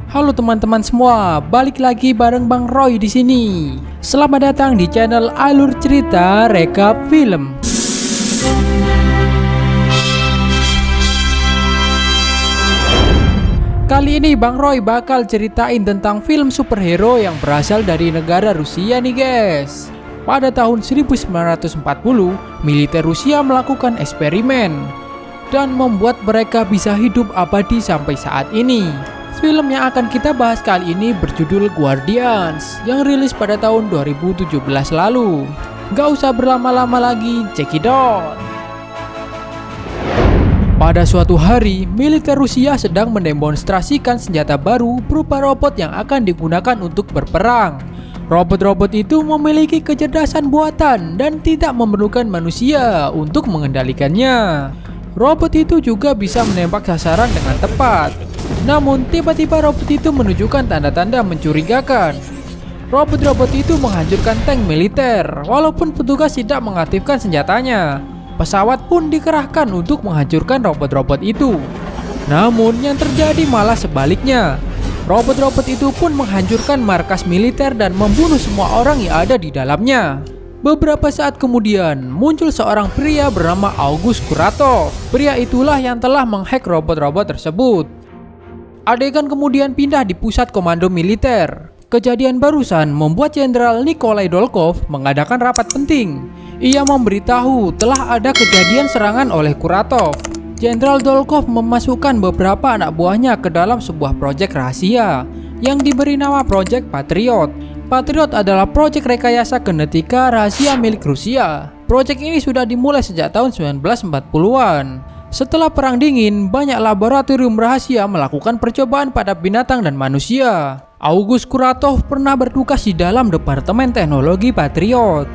Halo teman-teman semua, balik lagi bareng Bang Roy di sini. Selamat datang di channel Alur Cerita Rekap Film. Kali ini Bang Roy bakal ceritain tentang film superhero yang berasal dari negara Rusia nih guys. Pada tahun 1940, militer Rusia melakukan eksperimen dan membuat mereka bisa hidup abadi sampai saat ini. Film yang akan kita bahas kali ini berjudul Guardians yang rilis pada tahun 2017 lalu. Gak usah berlama-lama lagi, check it out. Pada suatu hari, militer Rusia sedang mendemonstrasikan senjata baru berupa robot yang akan digunakan untuk berperang. Robot-robot itu memiliki kecerdasan buatan dan tidak memerlukan manusia untuk mengendalikannya. Robot itu juga bisa menembak sasaran dengan tepat. Namun tiba-tiba robot itu menunjukkan tanda-tanda mencurigakan. Robot-robot itu menghancurkan tank militer walaupun petugas tidak mengaktifkan senjatanya. Pesawat pun dikerahkan untuk menghancurkan robot-robot itu. Namun yang terjadi malah sebaliknya. Robot-robot itu pun menghancurkan markas militer dan membunuh semua orang yang ada di dalamnya. Beberapa saat kemudian muncul seorang pria bernama August Kuratov. Pria itulah yang telah menghack robot-robot tersebut. Adegan kemudian pindah di pusat komando militer. Kejadian barusan membuat Jenderal Nikolai Dolkov mengadakan rapat penting. Ia memberitahu telah ada kejadian serangan oleh Kuratov. Jenderal Dolkov memasukkan beberapa anak buahnya ke dalam sebuah proyek rahasia yang diberi nama Proyek Patriot. Patriot adalah proyek rekayasa genetika rahasia milik Rusia. Proyek ini sudah dimulai sejak tahun 1940-an. Setelah Perang Dingin, banyak laboratorium rahasia melakukan percobaan pada binatang dan manusia. August Kuratov pernah bertugas di dalam Departemen Teknologi Patriot.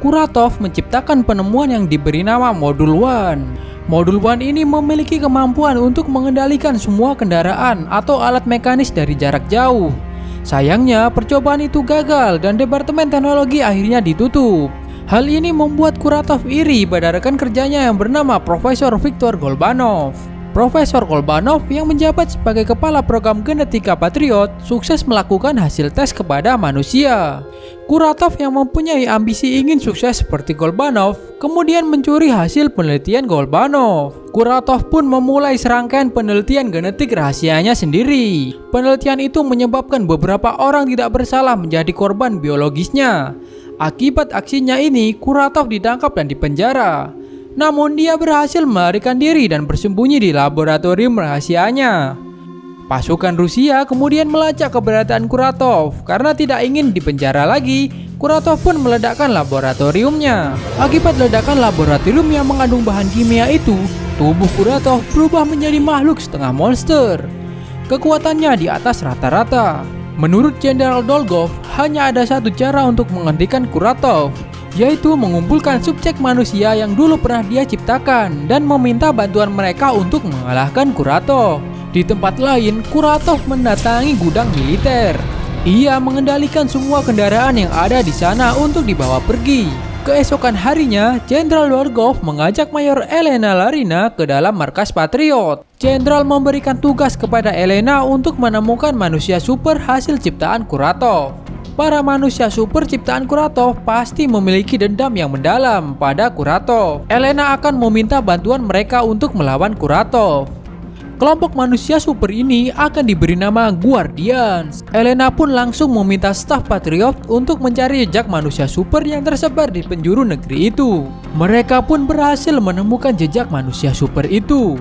Kuratov menciptakan penemuan yang diberi nama Modul One. Modul One ini memiliki kemampuan untuk mengendalikan semua kendaraan atau alat mekanis dari jarak jauh. Sayangnya, percobaan itu gagal dan Departemen Teknologi akhirnya ditutup. Hal ini membuat Kuratov iri pada rekan kerjanya yang bernama Profesor Viktor Golbanov. Profesor Golbanov yang menjabat sebagai kepala program genetika Patriot sukses melakukan hasil tes kepada manusia. Kuratov yang mempunyai ambisi ingin sukses seperti Golbanov kemudian mencuri hasil penelitian Golbanov. Kuratov pun memulai serangkaian penelitian genetik rahasianya sendiri. Penelitian itu menyebabkan beberapa orang tidak bersalah menjadi korban biologisnya. Akibat aksinya ini, Kuratov ditangkap dan dipenjara. Namun dia berhasil melarikan diri dan bersembunyi di laboratorium rahasianya. Pasukan Rusia kemudian melacak keberadaan Kuratov. Karena tidak ingin dipenjara lagi, Kuratov pun meledakkan laboratoriumnya. Akibat ledakan laboratorium yang mengandung bahan kimia itu, tubuh Kuratov berubah menjadi makhluk setengah monster. Kekuatannya di atas rata-rata. Menurut Jenderal Dolkov, hanya ada satu cara untuk menghentikan Kuratov, yaitu mengumpulkan subjek manusia yang dulu pernah dia ciptakan dan meminta bantuan mereka untuk mengalahkan Kuratov. Di tempat lain, Kuratov mendatangi gudang militer. Ia mengendalikan semua kendaraan yang ada di sana untuk dibawa pergi. Keesokan harinya, Jenderal Dolkov mengajak Mayor Elena Larina ke dalam markas Patriot. Jenderal memberikan tugas kepada Elena untuk menemukan manusia super hasil ciptaan Kuratov. Para manusia super ciptaan Kuratov pasti memiliki dendam yang mendalam pada Kuratov. Elena akan meminta bantuan mereka untuk melawan Kuratov. Kelompok manusia super ini akan diberi nama Guardians. Elena pun langsung meminta staf Patriot untuk mencari jejak manusia super yang tersebar di penjuru negeri itu. Mereka pun berhasil menemukan jejak manusia super itu.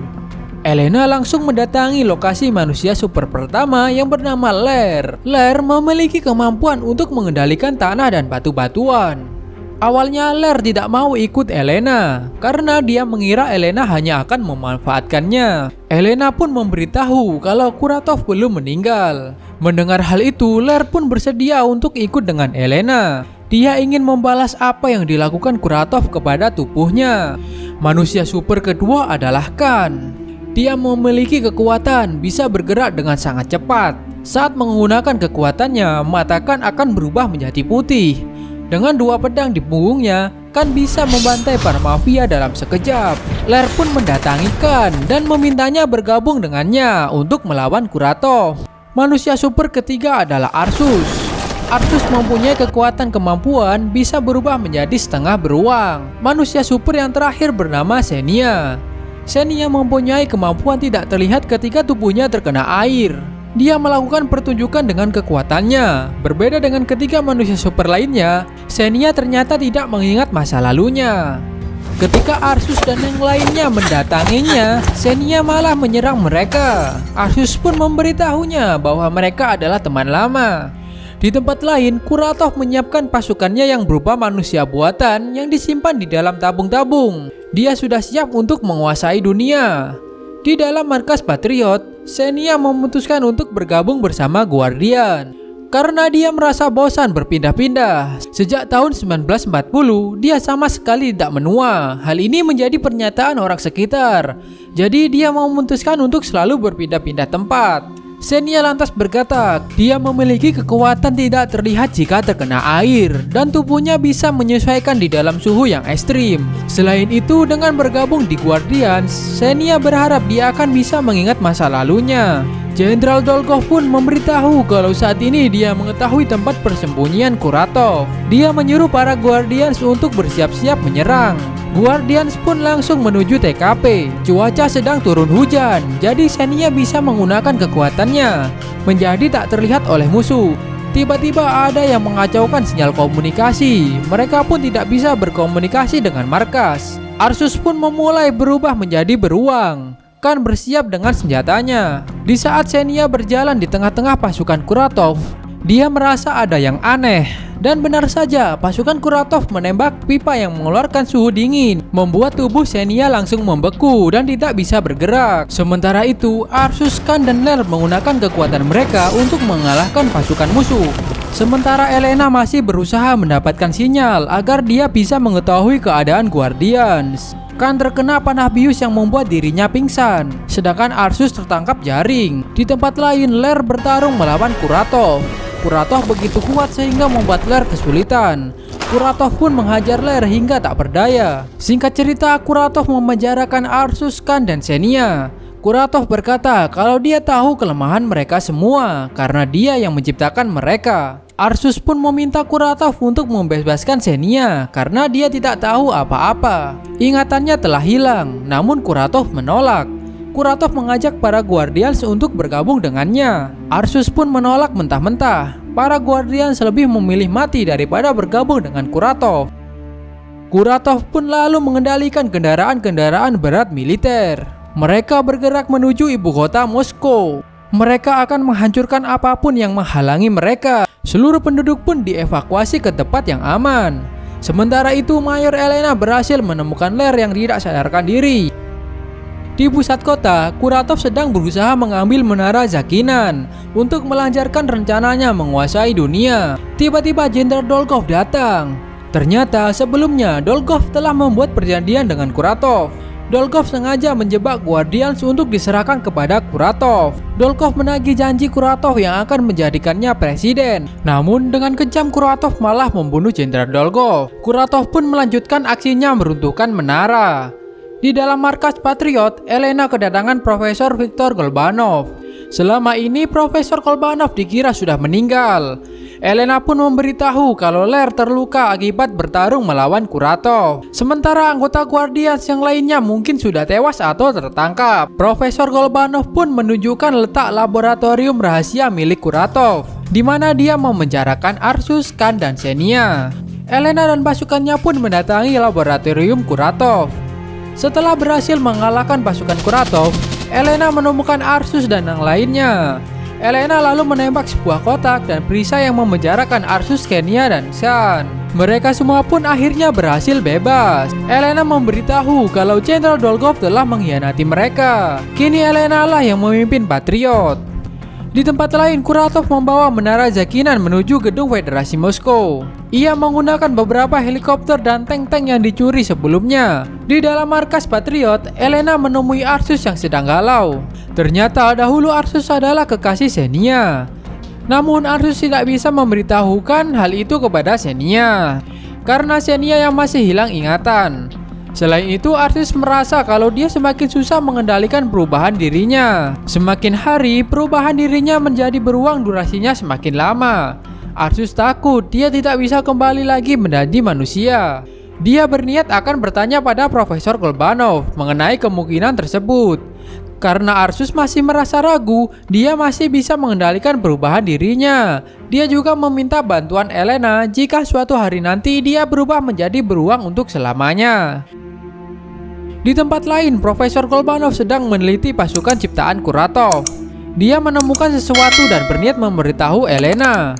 Elena langsung mendatangi lokasi manusia super pertama yang bernama Lair. Lair memiliki kemampuan untuk mengendalikan tanah dan batu-batuan. Awalnya Lair tidak mau ikut Elena karena dia mengira Elena hanya akan memanfaatkannya. Elena pun memberitahu kalau Kuratov belum meninggal. Mendengar hal itu, Lair pun bersedia untuk ikut dengan Elena. Dia ingin membalas apa yang dilakukan Kuratov kepada tubuhnya. Manusia super kedua adalah Khan. Dia memiliki kekuatan bisa bergerak dengan sangat cepat. Saat menggunakan kekuatannya, mata Khan akan berubah menjadi putih. Dengan dua pedang di punggungnya, Khan bisa membantai para mafia dalam sekejap. Lair pun mendatangi Khan dan memintanya bergabung dengannya untuk melawan Kuratov. Manusia super ketiga adalah Arsus. Arsus mempunyai kemampuan bisa berubah menjadi setengah beruang. Manusia super yang terakhir bernama Xenia. Xenia mempunyai kemampuan tidak terlihat ketika tubuhnya terkena air. Dia melakukan pertunjukan dengan kekuatannya. Berbeda dengan ketiga manusia super lainnya, Xenia ternyata tidak mengingat masa lalunya. Ketika Arsus dan yang lainnya mendatanginya, Xenia malah menyerang mereka. Arsus pun memberitahunya bahwa mereka adalah teman lama. Di tempat lain, Kuratov menyiapkan pasukannya yang berupa manusia buatan yang disimpan di dalam tabung-tabung. Dia sudah siap untuk menguasai dunia. Di dalam markas Patriot, Xenia memutuskan untuk bergabung bersama Guardian karena dia merasa bosan berpindah-pindah. Sejak tahun 1940, dia sama sekali tidak menua. Hal ini menjadi pernyataan orang sekitar. Jadi dia memutuskan untuk selalu berpindah-pindah tempat. Xenia lantas berkata, dia memiliki kekuatan tidak terlihat jika terkena air dan tubuhnya bisa menyesuaikan di dalam suhu yang ekstrim. Selain itu, dengan bergabung di Guardians, Xenia berharap dia akan bisa mengingat masa lalunya. Jenderal Dolgov pun memberitahu kalau saat ini dia mengetahui tempat persembunyian Kuratov. Dia menyuruh para Guardians untuk bersiap-siap menyerang. Guardians pun langsung menuju TKP. Cuaca sedang turun hujan, jadi Xenia bisa menggunakan kekuatannya menjadi tak terlihat oleh musuh. Tiba-tiba ada yang mengacaukan sinyal komunikasi. Mereka pun tidak bisa berkomunikasi dengan markas. Arsus pun memulai berubah menjadi beruang, kan bersiap dengan senjatanya. Di saat Xenia berjalan di tengah-tengah pasukan Kuratov, dia merasa ada yang aneh. Dan benar saja, pasukan Kuratov menembak pipa yang mengeluarkan suhu dingin, membuat tubuh Xenia langsung membeku dan tidak bisa bergerak. Sementara itu, Arsus, Khan, dan Ler menggunakan kekuatan mereka untuk mengalahkan pasukan musuh. Sementara Elena masih berusaha mendapatkan sinyal agar dia bisa mengetahui keadaan Guardians. Khan terkena panah bius yang membuat dirinya pingsan, sedangkan Arsus tertangkap jaring. Di tempat lain, Ler bertarung melawan Kuratov. Kuratov begitu kuat sehingga membuat Ler kesulitan. Kuratov pun menghajar Ler hingga tak berdaya. Singkat cerita, Kuratov memenjarakan Arsus, Khan, dan Xenia. Kuratov berkata kalau dia tahu kelemahan mereka semua karena dia yang menciptakan mereka. Arsus pun meminta Kuratov untuk membebaskan Xenia karena dia tidak tahu apa-apa. Ingatannya telah hilang, namun Kuratov menolak. Kuratov mengajak para Guardians untuk bergabung dengannya. Arsus pun menolak mentah-mentah. Para Guardians lebih memilih mati daripada bergabung dengan Kuratov. Kuratov pun lalu mengendalikan kendaraan-kendaraan berat militer. Mereka bergerak menuju ibu kota Moskow. Mereka akan menghancurkan apapun yang menghalangi mereka. Seluruh penduduk pun dievakuasi ke tempat yang aman. Sementara itu, Mayor Elena berhasil menemukan Ler yang tidak sadarkan diri. Di pusat kota, Kuratov sedang berusaha mengambil menara Zakinan untuk melancarkan rencananya menguasai dunia. Tiba-tiba Jenderal Dolgov datang. Ternyata sebelumnya Dolgov telah membuat perjanjian dengan Kuratov. Dolgov sengaja menjebak Guardians untuk diserahkan kepada Kuratov. Dolgov menagih janji Kuratov yang akan menjadikannya presiden. Namun dengan kejam Kuratov malah membunuh Jenderal Dolgov. Kuratov pun melanjutkan aksinya meruntuhkan menara. Di dalam markas Patriot, Elena kedatangan Profesor Viktor Golbanov. Selama ini Profesor Golbanov dikira sudah meninggal. Elena pun memberitahu kalau Ler terluka akibat bertarung melawan Kuratov. Sementara anggota Guardians yang lainnya mungkin sudah tewas atau tertangkap. Profesor Golbanov pun menunjukkan letak laboratorium rahasia milik Kuratov, di mana dia memenjarakan Arsus, Khan, dan Xenia. Elena dan pasukannya pun mendatangi laboratorium Kuratov. Setelah berhasil mengalahkan pasukan Kuratov, Elena menemukan Arsus dan yang lainnya. Elena lalu menembak sebuah kotak dan perisai yang memenjarakan Arsus, Xenia, dan Khan. Mereka semua pun akhirnya berhasil bebas. Elena memberitahu kalau Jenderal Dolgov telah mengkhianati mereka. Kini Elena lah yang memimpin Patriot. Di tempat lain, Kuratov membawa menara Zakinan menuju gedung Federasi Moskow. Ia menggunakan beberapa helikopter dan tank-tank yang dicuri sebelumnya. Di dalam markas Patriot, Elena menemui Arsus yang sedang galau. Ternyata dahulu Arsus adalah kekasih Xenia. Namun Arsus tidak bisa memberitahukan hal itu kepada Xenia karena Xenia yang masih hilang ingatan. Selain itu, Arsus merasa kalau dia semakin susah mengendalikan perubahan dirinya. Semakin hari, perubahan dirinya menjadi beruang durasinya semakin lama. Arsus takut dia tidak bisa kembali lagi menjadi manusia. Dia berniat akan bertanya pada Profesor Golbanov mengenai kemungkinan tersebut. Karena Arsus masih merasa ragu, dia masih bisa mengendalikan perubahan dirinya. Dia juga meminta bantuan Elena jika suatu hari nanti dia berubah menjadi beruang untuk selamanya. Di tempat lain, Profesor Golbanov sedang meneliti pasukan ciptaan Kuratov. Dia menemukan sesuatu dan berniat memberitahu Elena.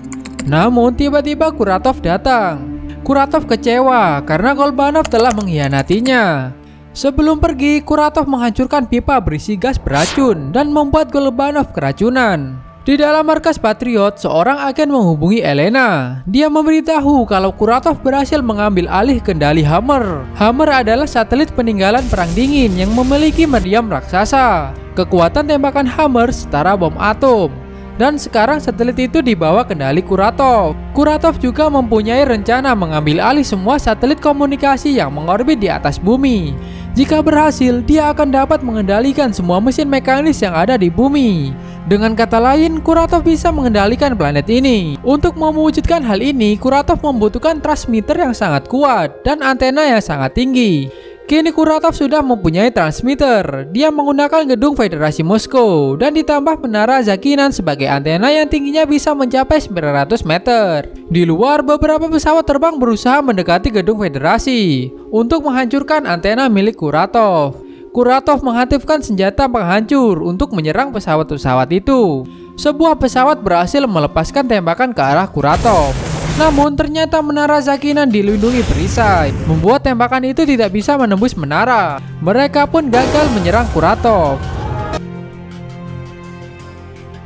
Namun tiba-tiba Kuratov datang. Kuratov kecewa karena Golbanov telah mengkhianatinya. Sebelum pergi, Kuratov menghancurkan pipa berisi gas beracun dan membuat Golbanov keracunan. Di dalam markas Patriot, seorang agen menghubungi Elena. Dia memberitahu kalau Kuratov berhasil mengambil alih kendali Hammer. Hammer adalah satelit peninggalan Perang Dingin yang memiliki meriam raksasa. Kekuatan tembakan Hammer setara bom atom. Dan sekarang satelit itu dibawa kendali Kuratov. Kuratov juga mempunyai rencana mengambil alih semua satelit komunikasi yang mengorbit di atas bumi. Jika berhasil, dia akan dapat mengendalikan semua mesin mekanis yang ada di bumi. Dengan kata lain, Kuratov bisa mengendalikan planet ini. Untuk mewujudkan hal ini, Kuratov membutuhkan transmitter yang sangat kuat dan antena yang sangat tinggi. Kini Kuratov sudah mempunyai transmitter. Dia menggunakan gedung Federasi Moskow dan ditambah menara Zakinan sebagai antena yang tingginya bisa mencapai 900 meter. Di luar, beberapa pesawat terbang berusaha mendekati gedung Federasi untuk menghancurkan antena milik Kuratov. Kuratov mengaktifkan senjata penghancur untuk menyerang pesawat-pesawat itu. Sebuah pesawat berhasil melepaskan tembakan ke arah Kuratov. Namun ternyata menara Zakinan dilindungi perisai, membuat tembakan itu tidak bisa menembus menara. Mereka pun gagal menyerang Kuratov.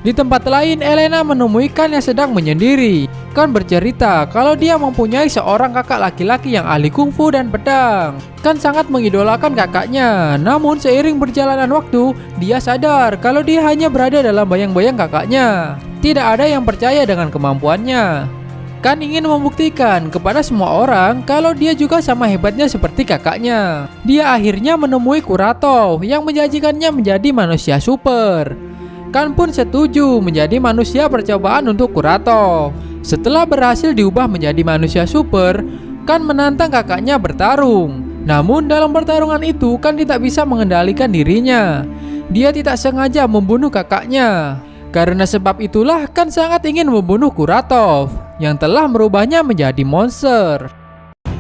Di tempat lain, Elena menemui Khan yang sedang menyendiri. Khan bercerita kalau dia mempunyai seorang kakak laki-laki yang ahli kungfu dan pedang. Khan sangat mengidolakan kakaknya. Namun seiring berjalanan waktu, dia sadar kalau dia hanya berada dalam bayang-bayang kakaknya. Tidak ada yang percaya dengan kemampuannya. Khan ingin membuktikan kepada semua orang kalau dia juga sama hebatnya seperti kakaknya. Dia akhirnya menemui Kuratov yang menjanjikannya menjadi manusia super. Khan pun setuju menjadi manusia percobaan untuk Kuratov. Setelah berhasil diubah menjadi manusia super, Khan menantang kakaknya bertarung. Namun dalam pertarungan itu, Khan tidak bisa mengendalikan dirinya. Dia tidak sengaja membunuh kakaknya. Karena sebab itulah Khan sangat ingin membunuh Kuratov yang telah merubahnya menjadi monster.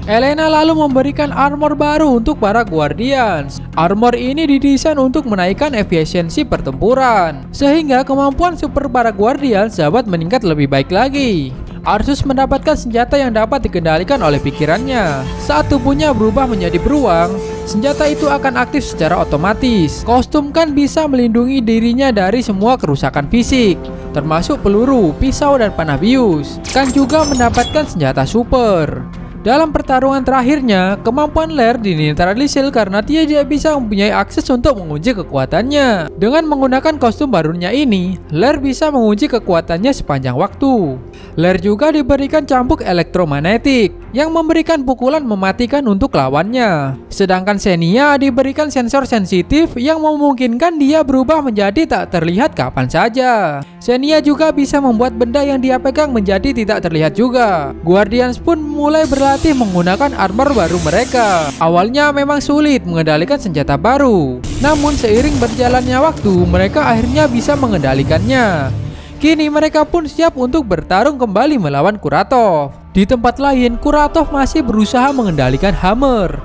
Elena lalu memberikan armor baru untuk para Guardians. Armor ini didesain untuk menaikkan efisiensi pertempuran, sehingga kemampuan super para Guardians dapat meningkat lebih baik lagi. Arsus mendapatkan senjata yang dapat dikendalikan oleh pikirannya. Saat tubuhnya berubah menjadi beruang, senjata itu akan aktif secara otomatis. Kostum Khan bisa melindungi dirinya dari semua kerusakan fisik, termasuk peluru, pisau, dan panah bius. Khan juga mendapatkan senjata super. Dalam pertarungan terakhirnya, kemampuan Lair dinetralisir karena dia tidak bisa mempunyai akses untuk menguji kekuatannya. Dengan menggunakan kostum barunya ini, Lair bisa menguji kekuatannya sepanjang waktu. Lair juga diberikan cambuk elektromagnetik yang memberikan pukulan mematikan untuk lawannya. Sedangkan Xenia diberikan sensor sensitif yang memungkinkan dia berubah menjadi tak terlihat kapan saja. Xenia juga bisa membuat benda yang dia pegang menjadi tidak terlihat juga. Guardians pun mulai berlatih menggunakan armor baru mereka. Awalnya memang sulit mengendalikan senjata baru, namun seiring berjalannya waktu, mereka akhirnya bisa mengendalikannya. Kini mereka pun siap untuk bertarung kembali melawan Kuratov. Di tempat lain, Kuratov masih berusaha mengendalikan Hammer.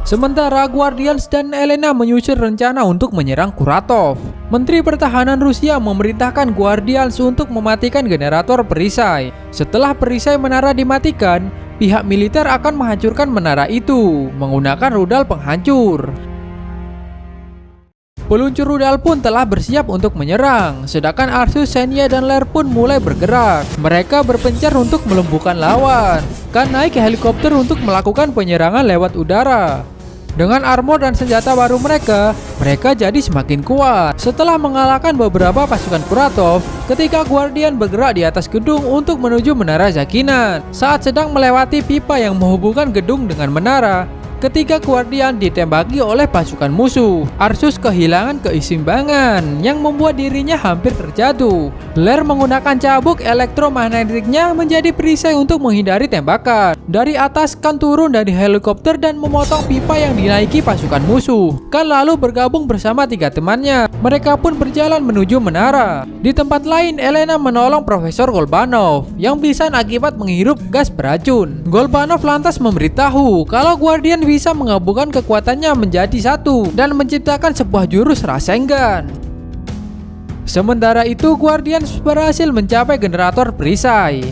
Sementara Guardians dan Elena menyusun rencana untuk menyerang Kuratov. Menteri Pertahanan Rusia memerintahkan Guardians untuk mematikan generator perisai. Setelah perisai menara dimatikan, pihak militer akan menghancurkan menara itu menggunakan rudal penghancur. Peluncur rudal pun telah bersiap untuk menyerang, sedangkan Arsus, Xenia, dan Lair pun mulai bergerak. Mereka berpencar untuk melumpuhkan lawan. Khan naik ke helikopter untuk melakukan penyerangan lewat udara. Dengan armor dan senjata baru mereka jadi semakin kuat. Setelah mengalahkan beberapa pasukan Kuratov, ketika Guardian bergerak di atas gedung untuk menuju menara Zakinan. Saat sedang melewati pipa yang menghubungkan gedung dengan menara, ketika Guardian ditembaki oleh pasukan musuh. Arceus kehilangan keseimbangan yang membuat dirinya hampir terjatuh. Lair menggunakan cabuk elektromagnetiknya menjadi perisai untuk menghindari tembakan. Dari atas Kan turun dari helikopter dan memotong pipa yang dinaiki pasukan musuh. Kan lalu bergabung bersama 3 temannya. Mereka pun berjalan menuju menara. Di tempat lain, Elena menolong Profesor Golbanov yang pingsan akibat menghirup gas beracun. Golbanov lantas memberitahu kalau Guardian bisa menggabungkan kekuatannya menjadi satu dan menciptakan sebuah jurus Rasengan. Sementara itu, Guardians berhasil mencapai generator perisai.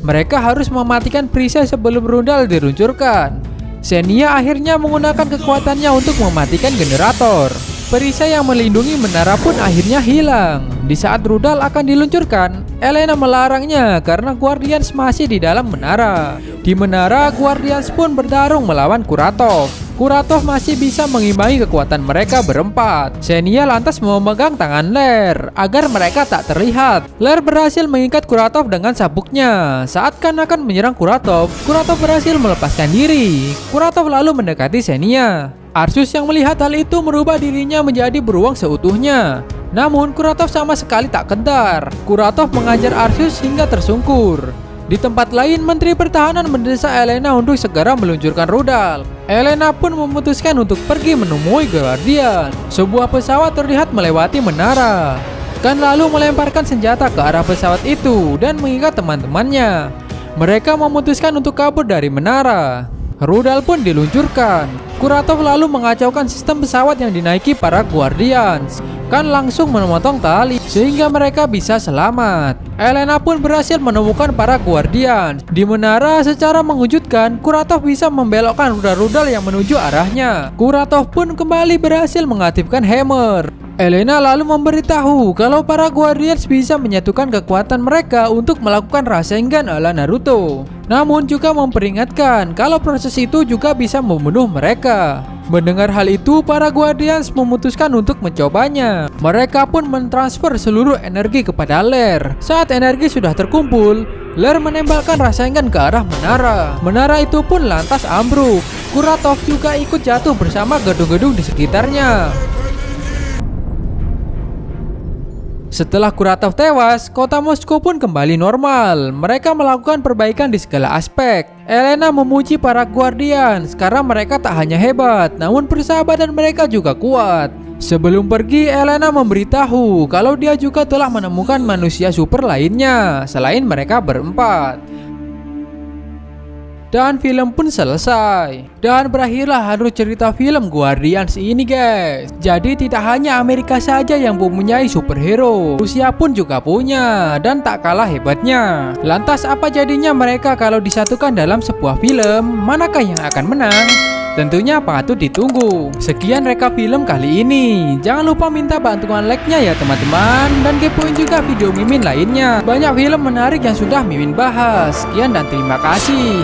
Mereka harus mematikan perisai sebelum rudal diluncurkan. Xenia akhirnya menggunakan kekuatannya untuk mematikan generator. Perisai yang melindungi menara pun akhirnya hilang. Di saat rudal akan diluncurkan, Elena melarangnya karena Guardians masih di dalam menara. Di menara, Guardians pun bertarung melawan Kuratov. Kuratov masih bisa mengimbangi kekuatan mereka berempat. Xenia lantas memegang tangan Lair agar mereka tak terlihat. Lair berhasil mengikat Kuratov dengan sabuknya. Saat Kan akan menyerang Kuratov, Kuratov berhasil melepaskan diri. Kuratov lalu mendekati Xenia. Arceus yang melihat hal itu merubah dirinya menjadi beruang seutuhnya. Namun Kuratov sama sekali tak kendar. Kuratov mengajar Arceus hingga tersungkur. Di tempat lain, Menteri Pertahanan mendesak Elena untuk segera meluncurkan rudal. Elena pun memutuskan untuk pergi menemui Guardian. Sebuah pesawat terlihat melewati menara. Kan lalu melemparkan senjata ke arah pesawat itu dan mengikat teman-temannya. Mereka memutuskan untuk kabur dari menara. Rudal pun diluncurkan. Kuratov lalu mengacaukan sistem pesawat yang dinaiki para Guardians. Kan langsung memotong tali sehingga mereka bisa selamat. Elena pun berhasil menemukan para Guardians. Di menara, secara mengejutkan, Kuratov bisa membelokkan rudal-rudal yang menuju arahnya. Kuratov pun kembali berhasil mengaktifkan hammer. Elena lalu memberitahu kalau para Guardians bisa menyatukan kekuatan mereka untuk melakukan Rasengan ala Naruto. Namun juga memperingatkan kalau proses itu juga bisa membunuh mereka. Mendengar hal itu, para Guardians memutuskan untuk mencobanya. Mereka pun mentransfer seluruh energi kepada Lair. Saat energi sudah terkumpul, Lair menembakkan Rasengan ke arah menara. Menara itu pun lantas ambruk. Kuratov juga ikut jatuh bersama gedung-gedung di sekitarnya. Setelah Kuratov tewas, kota Moskow pun kembali normal. Mereka melakukan perbaikan di segala aspek. Elena memuji para Guardians karena mereka tak hanya hebat, namun persahabatan mereka juga kuat. Sebelum pergi, Elena memberitahu kalau dia juga telah menemukan manusia super lainnya selain mereka berempat. Dan film pun selesai. Dan berakhirlah alur cerita film Guardians ini, guys. Jadi tidak hanya Amerika saja yang mempunyai superhero, Rusia pun juga punya, dan tak kalah hebatnya. Lantas apa jadinya mereka kalau disatukan dalam sebuah film? Manakah yang akan menang? Tentunya patut ditunggu. Sekian rekap film kali ini. Jangan lupa minta bantuan like-nya ya teman-teman. Dan kepoin juga video Mimin lainnya. Banyak film menarik yang sudah Mimin bahas. Sekian dan terima kasih.